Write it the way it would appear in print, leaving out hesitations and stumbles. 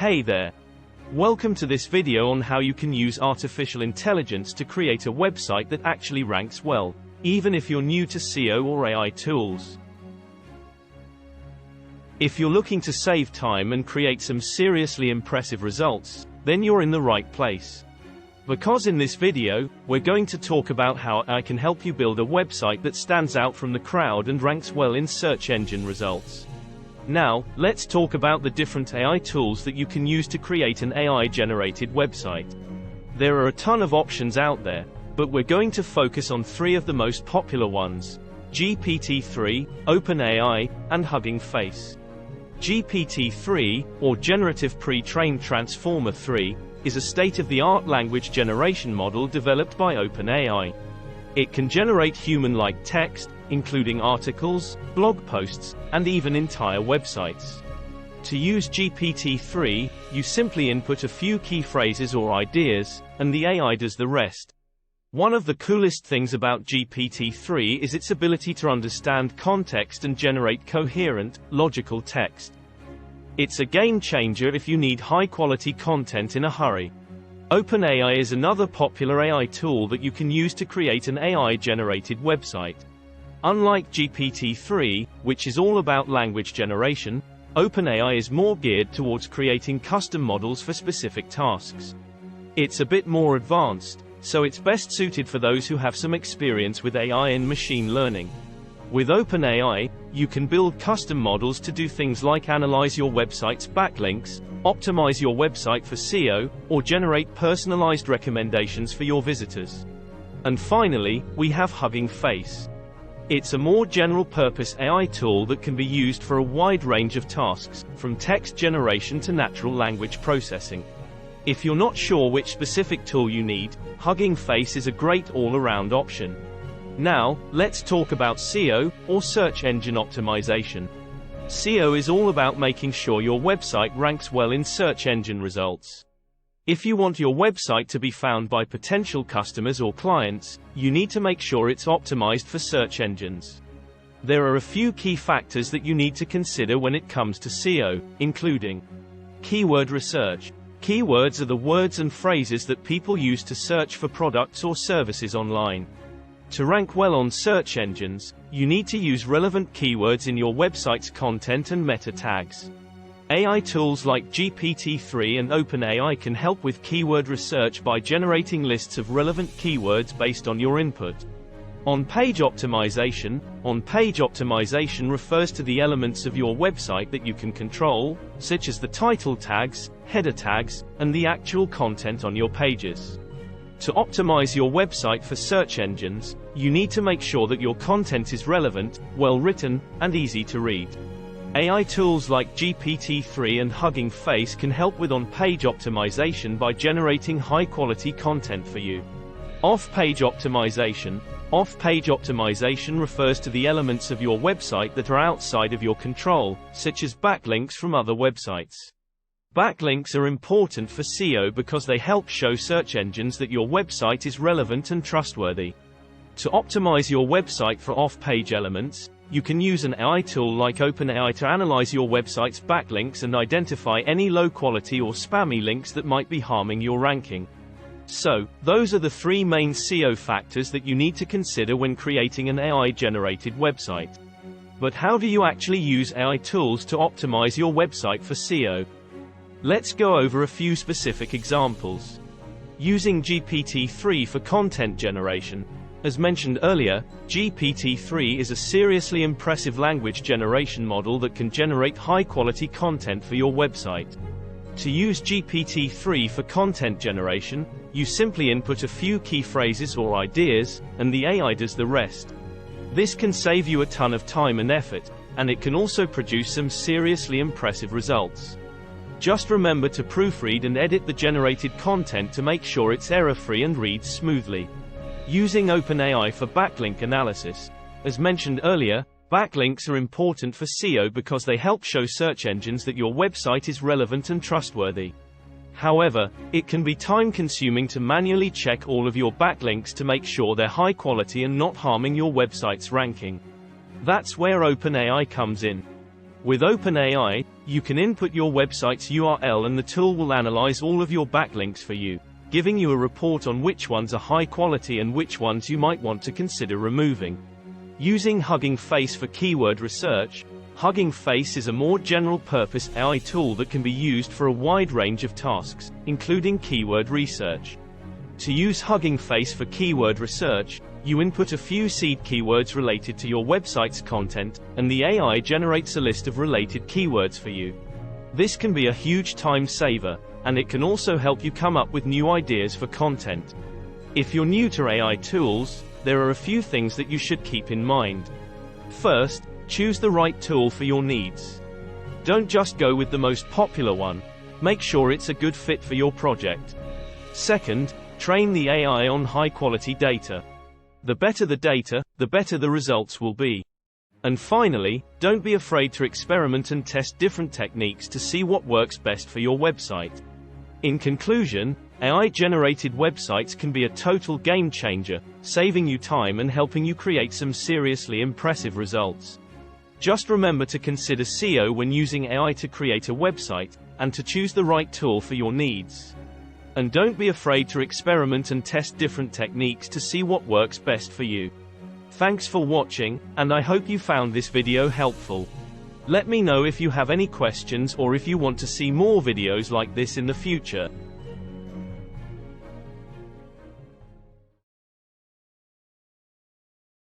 Hey there! Welcome to this video on how you can use artificial intelligence to create a website that actually ranks well, even if you're new to SEO or AI tools. If you're looking to save time and create some seriously impressive results, then you're in the right place. Because in this video, we're going to talk about how AI can help you build a website that stands out from the crowd and ranks well in search engine results. Now, let's talk about the different AI tools that you can use to create an AI-generated website. There are a ton of options out there, but we're going to focus on three of the most popular ones: GPT-3, OpenAI, and Hugging Face. GPT-3, or Generative Pre-trained Transformer 3, is a state-of-the-art language generation model developed by OpenAI. It can generate human-like text, including articles, blog posts, and even entire websites. To use GPT-3, you simply input a few key phrases or ideas, and the AI does the rest. One of the coolest things about GPT-3 is its ability to understand context and generate coherent, logical text. It's a game changer if you need high-quality content in a hurry. OpenAI is another popular AI tool that you can use to create an AI-generated website. Unlike GPT-3, which is all about language generation, OpenAI is more geared towards creating custom models for specific tasks. It's a bit more advanced, so it's best suited for those who have some experience with AI and machine learning. With OpenAI, you can build custom models to do things like analyze your website's backlinks, optimize your website for SEO, or generate personalized recommendations for your visitors. And finally, we have Hugging Face. It's a more general-purpose AI tool that can be used for a wide range of tasks, from text generation to natural language processing. If you're not sure which specific tool you need, Hugging Face is a great all-around option. Now, let's talk about SEO, or search engine optimization. SEO is all about making sure your website ranks well in search engine results. If you want your website to be found by potential customers or clients, you need to make sure it's optimized for search engines. There are a few key factors that you need to consider when it comes to SEO, including keyword research. Keywords are the words and phrases that people use to search for products or services online. To rank well on search engines, you need to use relevant keywords in your website's content and meta tags. AI tools like GPT-3 and OpenAI can help with keyword research by generating lists of relevant keywords based on your input. On-page optimization. On-page optimization refers to the elements of your website that you can control, such as the title tags, header tags, and the actual content on your pages. To optimize your website for search engines, you need to make sure that your content is relevant, well-written, and easy to read. AI tools like GPT-3 and Hugging Face can help with on-page optimization by generating high-quality content for you. Off-page optimization. Off-page optimization refers to the elements of your website that are outside of your control, such as backlinks from other websites. Backlinks are important for SEO because they help show search engines that your website is relevant and trustworthy. To optimize your website for off-page elements, you can use an AI tool like OpenAI to analyze your website's backlinks and identify any low-quality or spammy links that might be harming your ranking. So, those are the three main SEO factors that you need to consider when creating an AI-generated website. But how do you actually use AI tools to optimize your website for SEO? Let's go over a few specific examples. Using GPT-3 for content generation. As mentioned earlier, GPT-3 is a seriously impressive language generation model that can generate high-quality content for your website. To use GPT-3 for content generation, you simply input a few key phrases or ideas, and the AI does the rest. This can save you a ton of time and effort, and it can also produce some seriously impressive results. Just remember to proofread and edit the generated content to make sure it's error-free and reads smoothly. Using OpenAI for backlink analysis. As mentioned earlier, backlinks are important for SEO because they help show search engines that your website is relevant and trustworthy. However, it can be time-consuming to manually check all of your backlinks to make sure they're high quality and not harming your website's ranking. That's where OpenAI comes in. With OpenAI, you can input your website's URL and the tool will analyze all of your backlinks for you, giving you a report on which ones are high quality and which ones you might want to consider removing. Using Hugging Face for keyword research. Hugging Face is a more general-purpose AI tool that can be used for a wide range of tasks, including keyword research. To use Hugging Face for keyword research, you input a few seed keywords related to your website's content, and the AI generates a list of related keywords for you. This can be a huge time saver, and it can also help you come up with new ideas for content. If you're new to AI tools, there are a few things that you should keep in mind. First, choose the right tool for your needs. Don't just go with the most popular one. Make sure it's a good fit for your project. Second, train the AI on high-quality data. The better the data, the better the results will be. And finally, don't be afraid to experiment and test different techniques to see what works best for your website. In conclusion, AI-generated websites can be a total game changer, saving you time and helping you create some seriously impressive results. Just remember to consider SEO when using AI to create a website, and to choose the right tool for your needs. And don't be afraid to experiment and test different techniques to see what works best for you. Thanks for watching, and I hope you found this video helpful. Let me know if you have any questions or if you want to see more videos like this in the future.